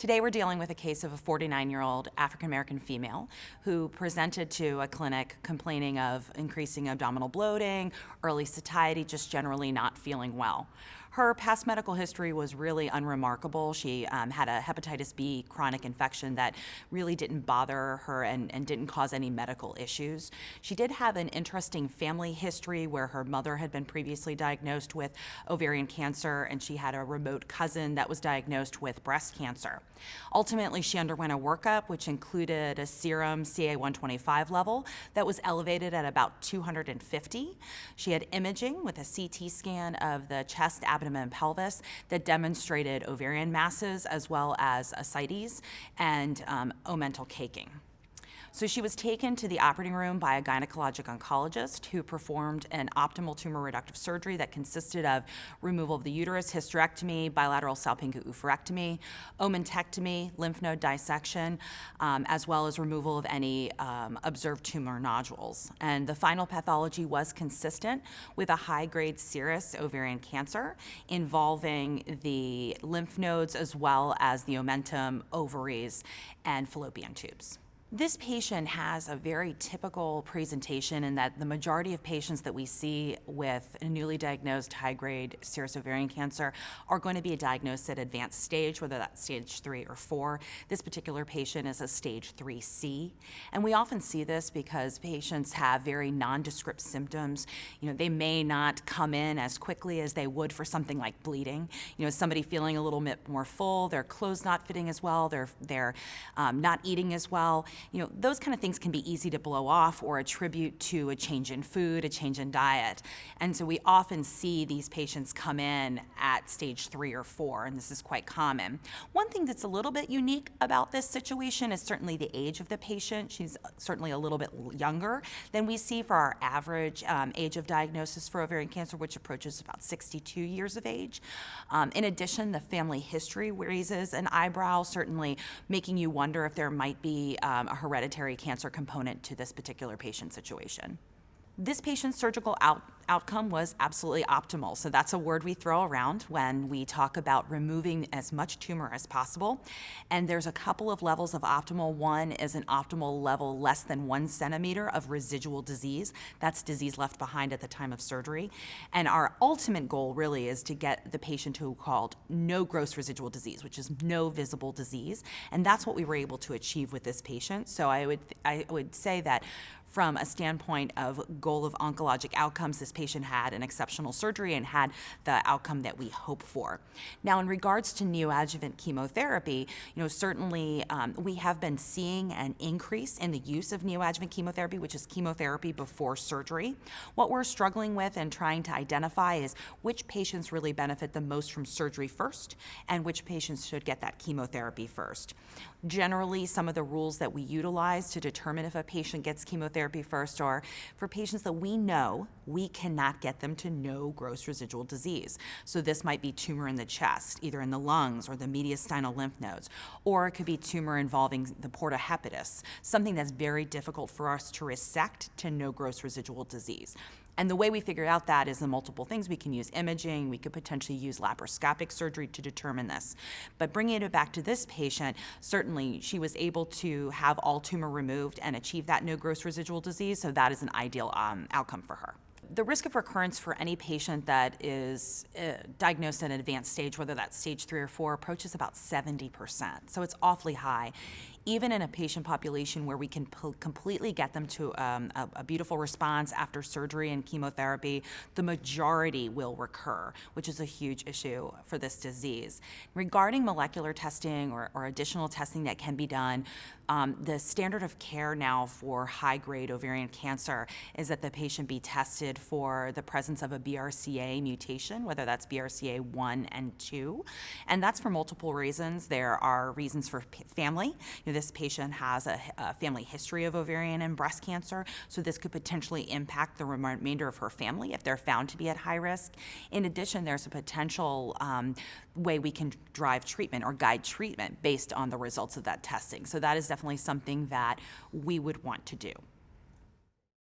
Today we're dealing with a case of a 49-year-old African-American female who presented to a clinic complaining of increasing abdominal bloating, early satiety, just generally not feeling well. Her past medical history was really unremarkable. She had a hepatitis B chronic infection that really didn't bother her and didn't cause any medical issues. She did have an interesting family history where her mother had been previously diagnosed with ovarian cancer, and she had a remote cousin that was diagnosed with breast cancer. Ultimately, she underwent a workup which included a serum CA-125 level that was elevated at about 250. She had imaging with a CT scan of the chest, abdomen, and pelvis that demonstrated ovarian masses as well as ascites and omental caking. So she was taken to the operating room by a gynecologic oncologist who performed an optimal tumor reductive surgery that consisted of removal of the uterus, hysterectomy, bilateral salpingo-oophorectomy, omentectomy, lymph node dissection, as well as removal of any observed tumor nodules. And the final pathology was consistent with a high-grade serous ovarian cancer involving the lymph nodes as well as the omentum, ovaries, and fallopian tubes. This patient has a very typical presentation in that the majority of patients that we see with a newly diagnosed high-grade serous ovarian cancer are going to be diagnosed at advanced stage, whether that's stage 3 or 4. This particular patient is a stage 3C. And we often see this because patients have very nondescript symptoms. They may not come in as quickly as they would for something like bleeding. Somebody feeling a little bit more full, their clothes not fitting as well, they're not eating as well. Those kind of things can be easy to blow off or attribute to a change in food, a change in diet. And so we often see these patients come in at stage 3 or 4, and this is quite common. One thing that's a little bit unique about this situation is certainly the age of the patient. She's certainly a little bit younger than we see for our average age of diagnosis for ovarian cancer, which approaches about 62 years of age. In addition, the family history raises an eyebrow, certainly making you wonder if there might be a hereditary cancer component to this particular patient situation. This patient's surgical outcome was absolutely optimal. So that's a word we throw around when we talk about removing as much tumor as possible. And there's a couple of levels of optimal. One is an optimal level less than 1 centimeter of residual disease. That's disease left behind at the time of surgery. And our ultimate goal really is to get the patient to called no gross residual disease, which is no visible disease. And that's what we were able to achieve with this patient. So I would say that from a standpoint of goal of oncologic outcomes, this patient had an exceptional surgery and had the outcome that we hope for. Now, in regards to neoadjuvant chemotherapy, certainly we have been seeing an increase in the use of neoadjuvant chemotherapy, which is chemotherapy before surgery. What we're struggling with and trying to identify is which patients really benefit the most from surgery first and which patients should get that chemotherapy first. Generally, some of the rules that we utilize to determine if a patient gets chemotherapy first are for patients that we know we cannot get them to no gross residual disease. So this might be tumor in the chest, either in the lungs or the mediastinal lymph nodes, or it could be tumor involving the porta hepatis, something that's very difficult for us to resect to no gross residual disease. And the way we figure out that is the multiple things. We can use imaging, we could potentially use laparoscopic surgery to determine this. But bringing it back to this patient, certainly she was able to have all tumor removed and achieve that no gross residual disease, so that is an ideal outcome for her. The risk of recurrence for any patient that is diagnosed at an advanced stage, whether that's stage 3 or 4, approaches about 70%. So it's awfully high. Even in a patient population where we can completely get them to a beautiful response after surgery and chemotherapy, the majority will recur, which is a huge issue for this disease. Regarding molecular testing or additional testing that can be done, the standard of care now for high-grade ovarian cancer is that the patient be tested for the presence of a BRCA mutation, whether that's BRCA1 and 2. And that's for multiple reasons. There are reasons for family. This patient has a family history of ovarian and breast cancer, so this could potentially impact the remainder of her family if they're found to be at high risk. In addition, there's a potential way we can drive treatment or guide treatment based on the results of that testing. So that is definitely something that we would want to do.